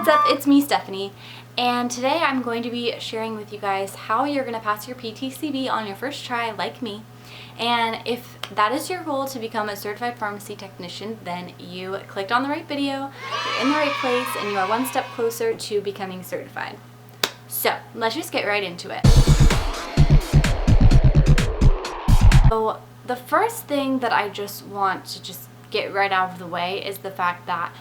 What's up? It's me, Stephanie, and today I'm going to be sharing with you guys how you're going to pass your PTCB on your first try, like me. And if that is your goal, to become a certified pharmacy technician, then you clicked on the right video, you're in the right place, and you are one step closer to becoming certified. So let's just get right into it. So the first thing that I just want to get right out of the way is the fact that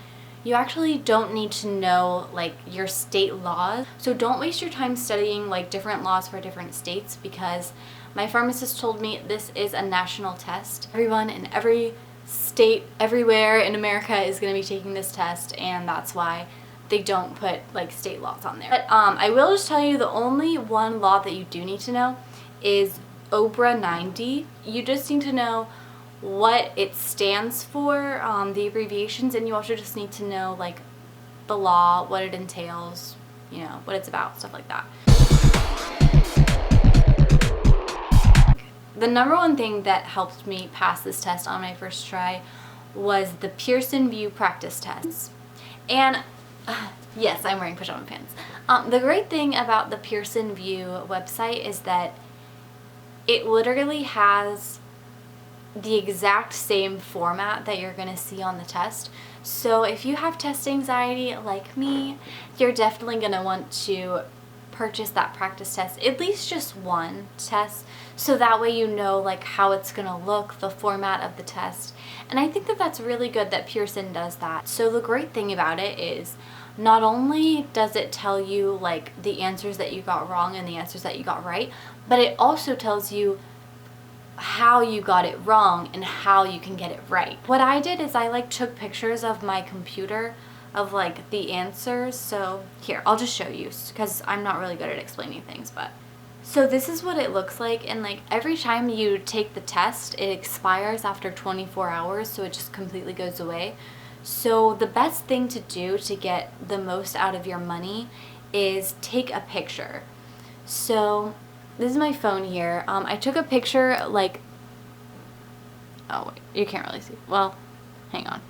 you actually don't need to know like your state laws. So don't waste your time studying like different laws for different states, because my pharmacist told me this is a national test. Everyone in every state, everywhere in America is going to be taking this test, and that's why they don't put like state laws on there. But I will just tell you, the only one law that you do need to know is OBRA 90. You just need to know what it stands for, the abbreviations, and you also just need to know like the law, what it entails, you know, what it's about, stuff like that. The number one thing that helped me pass this test on my first try was the Pearson VUE practice test. And yes, I'm wearing pajama pants. The great thing about the Pearson VUE website is that it literally has the exact same format that you're going to see on the test. So if you have test anxiety like me, you're definitely going to want to purchase that practice test, at least just one test, so that way you know like how it's going to look, the format of the test. And I think that that's really good that Pearson does that. So the great thing about it is not only does it tell you like the answers that you got wrong and the answers that you got right, but it also tells you how you got it wrong and how you can get it right. What I did is I like took pictures of my computer of like the answers. So here, I'll just show you because I'm not really good at explaining things, but so this is what it looks like. And like every time you take the test, it expires after 24 hours, so it just completely goes away. So the best thing to do to get the most out of your money is take a picture. So this is my phone here. I took a picture like, oh wait, you can't really see. Well, hang on.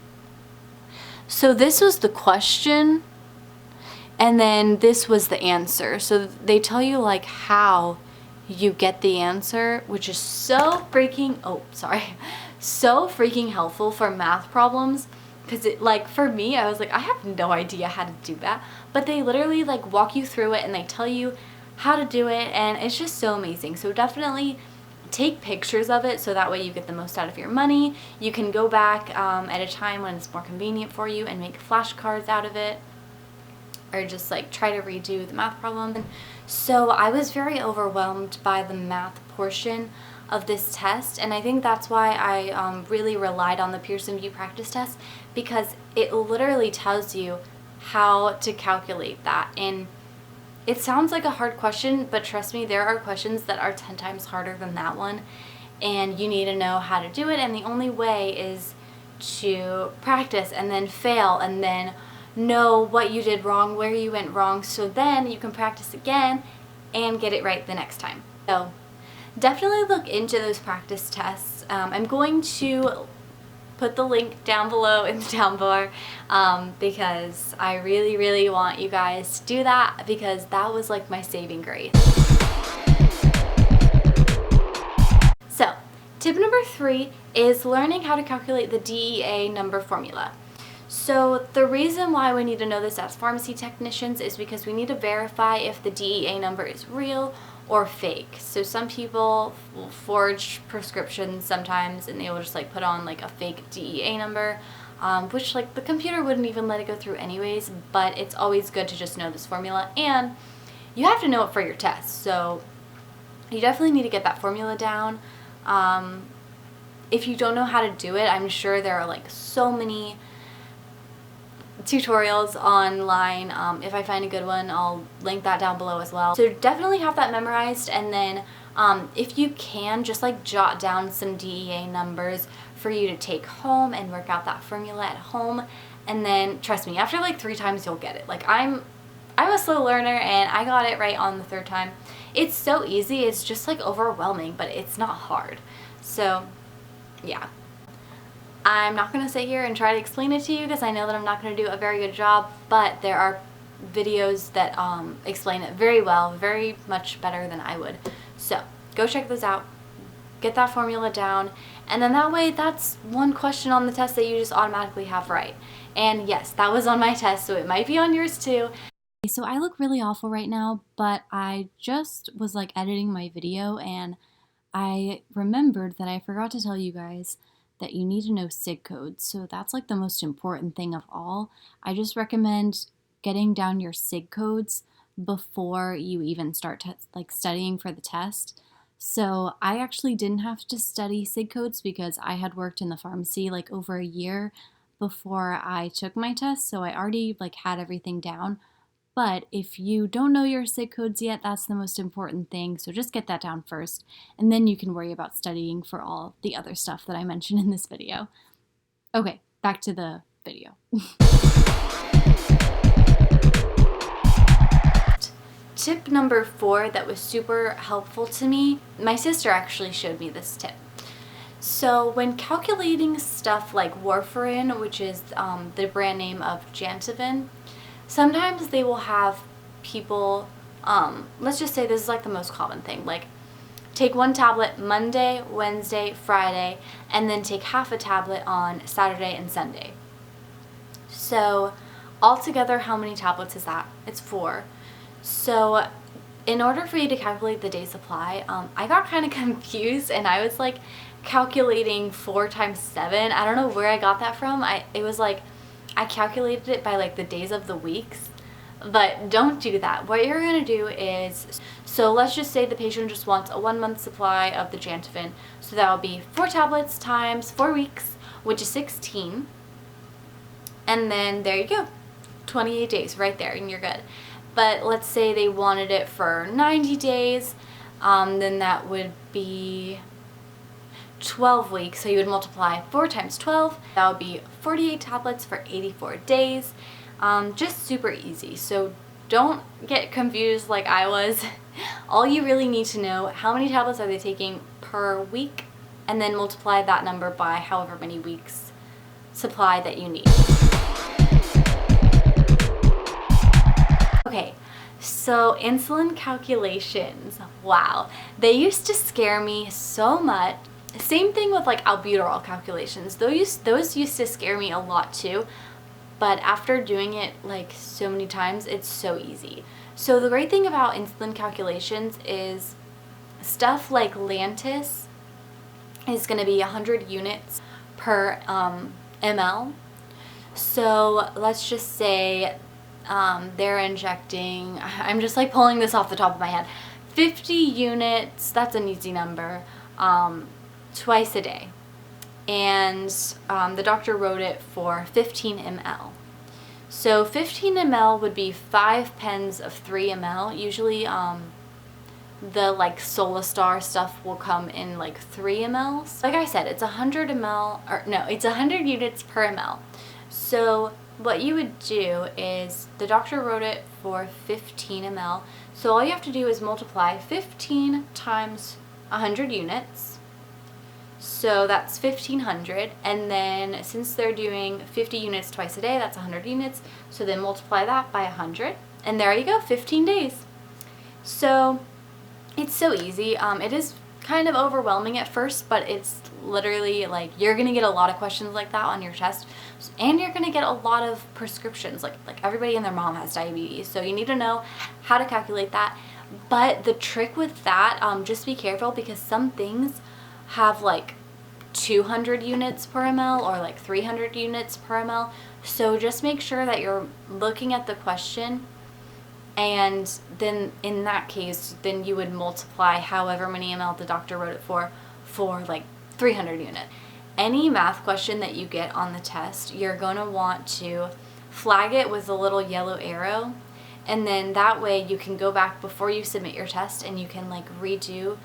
So this was the question, and then this was the answer. So they tell you like how you get the answer, which is so freaking, so freaking helpful for math problems. Because it, like, for me, I was like, I have no idea how to do that. But they literally like walk you through it and they tell you how to do it, and it's just so amazing. So definitely take pictures of it so that way you get the most out of your money. You can go back at a time when it's more convenient for you and make flashcards out of it, or just like try to redo the math problem. So I was very overwhelmed by the math portion of this test, and I think that's why I really relied on the Pearson VUE practice test, because it literally tells you how to calculate that. And it sounds like a hard question, but trust me, there are questions that are 10 times harder than that one, and you need to know how to do it. And the only way is to practice and then fail and then know what you did wrong, where you went wrong, so then you can practice again and get it right the next time. So definitely look into those practice tests. I'm going to put the link down below in the down bar, because I really, really want you guys to do that, because that was like my saving grace. So tip number 3 is learning how to calculate the DEA number formula. So the reason why we need to know this as pharmacy technicians is because we need to verify if the DEA number is real or fake. So some people will forge prescriptions sometimes, and they will just like put on like a fake DEA number, which like the computer wouldn't even let it go through anyways. But it's always good to just know this formula, and you have to know it for your test. So you definitely need to get that formula down. If you don't know how to do it, I'm sure there are like so many tutorials online. If I find a good one, I'll link that down below as well. So definitely have that memorized, and then if you can, just like jot down some DEA numbers for you to take home and work out that formula at home. And then trust me, after like 3 times you'll get it. Like I'm a slow learner, and I got it right on the 3rd time. It's so easy, it's just like overwhelming, but it's not hard. So yeah. I'm not going to sit here and try to explain it to you, because I know that I'm not going to do a very good job, but there are videos that explain it very well, very much better than I would. So go check those out, get that formula down, and then that way that's one question on the test that you just automatically have right. And yes, that was on my test, so it might be on yours too. So I look really awful right now, but I just was like editing my video and I remembered that I forgot to tell you guys that you need to know SIG codes. So that's like the most important thing of all. I just recommend getting down your SIG codes before you even start studying for the test. So I actually didn't have to study SIG codes because I had worked in the pharmacy like over a year before I took my test. So I already like had everything down. But if you don't know your SIG codes yet, that's the most important thing. So just get that down first, and then you can worry about studying for all the other stuff that I mentioned in this video. Okay, back to the video. Tip number 4 that was super helpful to me, my sister actually showed me this tip. So when calculating stuff like warfarin, which is the brand name of Jantivin, sometimes they will have people, let's just say this is like the most common thing, like take one tablet Monday, Wednesday, Friday, and then take half a tablet on Saturday and Sunday. So altogether, how many tablets is that? It's 4. So in order for you to calculate the day supply, I got kind of confused and I was like calculating 4 times 7. I don't know where I got that from. It was like, I calculated it by like the days of the weeks, but don't do that. What you're going to do is, so let's just say the patient just wants a 1-month supply of the Jantivin. So that would be 4 tablets times 4 weeks, which is 16. And then there you go, 28 days right there and you're good. But let's say they wanted it for 90 days, then that would be 12 weeks, so you would multiply 4 times 12. That would be 48 tablets for 84 days. Just super easy. So don't get confused like I was. All you really need to know, how many tablets are they taking per week, and then multiply that number by however many weeks supply that you need. Okay, so insulin calculations, wow, they used to scare me so much. Same thing with like albuterol calculations. Those used to scare me a lot too, but after doing it like so many times, it's so easy. So the great thing about insulin calculations is stuff like Lantus is going to be 100 units per ml. So let's just say they're injecting, I'm just like pulling this off the top of my head, 50 units, that's an easy number, twice a day. And the doctor wrote it for 15 ml. So 15 ml would be 5 pens of 3 ml. Usually the like Solastar stuff will come in like 3 ml. Like I said, it's 100 ml, or no, it's 100 units per ml. So what you would do is, the doctor wrote it for 15 ml. So all you have to do is multiply 15 times 100 units. So that's 1500, and then since they're doing 50 units twice a day, that's 100 units. So then multiply that by 100, and there you go, 15 days. So it's so easy. It is kind of overwhelming at first, but it's literally like, you're gonna get a lot of questions like that on your test, and you're gonna get a lot of prescriptions. Like everybody and their mom has diabetes, so you need to know how to calculate that. But the trick with that, just be careful, because some things have like 200 units per ml or like 300 units per ml. So just make sure that you're looking at the question, and then in that case, then you would multiply however many ml the doctor wrote it for like 300 units. Any math question that you get on the test, you're going to want to flag it with a little yellow arrow, and then that way you can go back before you submit your test and you can like redo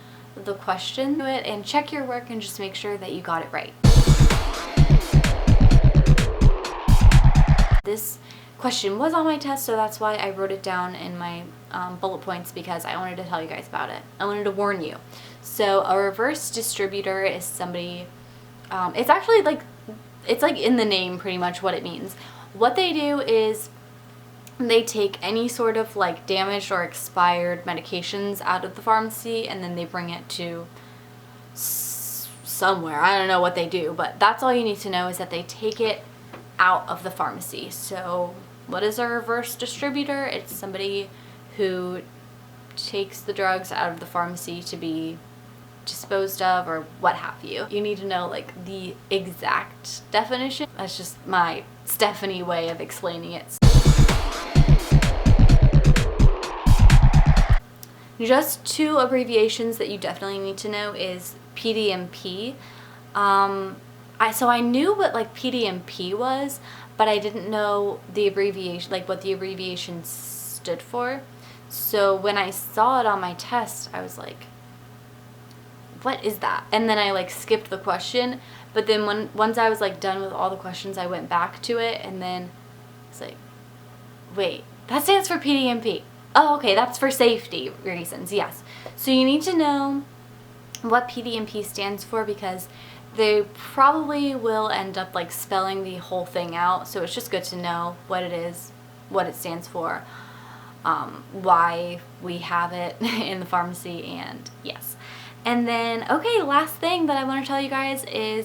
the question and check your work and just make sure that you got it right. This question was on my test, so that's why I wrote it down in my bullet points, because I wanted to tell you guys about it. I wanted to warn you. So a reverse distributor is somebody, it's actually like, it's like in the name pretty much what it means. What they do is they take any sort of like damaged or expired medications out of the pharmacy, and then they bring it to somewhere. I don't know what they do, but that's all you need to know, is that they take it out of the pharmacy. So what is a reverse distributor? It's somebody who takes the drugs out of the pharmacy to be disposed of or what have you. You need to know like the exact definition. That's just my Stephanie way of explaining it. Just two abbreviations that you definitely need to know is PDMP. So I knew what like PDMP was, but I didn't know the abbreviation, like what the abbreviation stood for. So when I saw it on my test, I was like, what is that? And then I like skipped the question, but then once I was like done with all the questions, I went back to it, and then it's like, wait, that stands for PDMP. Oh, okay, that's for safety reasons, yes. So you need to know what PDMP stands for, because they probably will end up like spelling the whole thing out. So it's just good to know what it is, what it stands for, why we have it in the pharmacy, and yes. And then, okay, last thing that I want to tell you guys is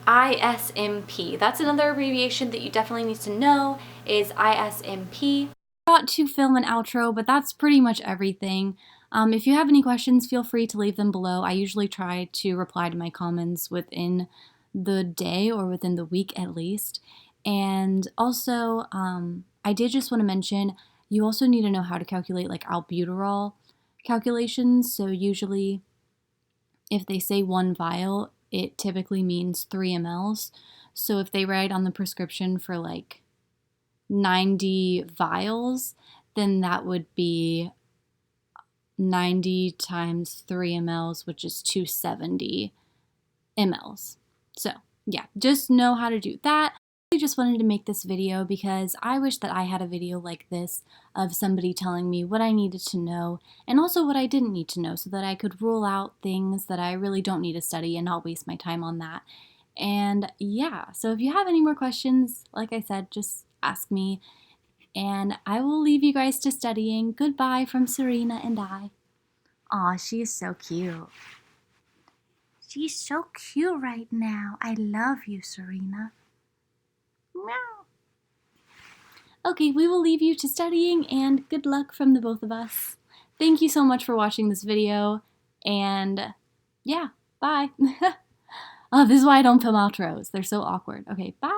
ISMP. That's another abbreviation that you definitely need to know, is ISMP. Thought to film an outro, but that's pretty much everything. If you have any questions, feel free to leave them below. I usually try to reply to my comments within the day or within the week at least. And also, I did just want to mention, you also need to know how to calculate like albuterol calculations. So usually if they say 1 vial, it typically means 3 mLs. So if they write on the prescription for like 90 vials, then that would be 90 times 3 mLs, which is 270 mLs. So yeah, just know how to do that. I just wanted to make this video because I wish that I had a video like this of somebody telling me what I needed to know and also what I didn't need to know, so that I could rule out things that I really don't need to study and not waste my time on that. And yeah, so if you have any more questions, like I said, just ask me. And I will leave you guys to studying. Goodbye from Serena and I. Aw, she is so cute. She's so cute right now. I love you, Serena. Meow. Okay, we will leave you to studying, and good luck from the both of us. Thank you so much for watching this video, and yeah, bye. Oh, this is why I don't film outros. They're so awkward. Okay, bye.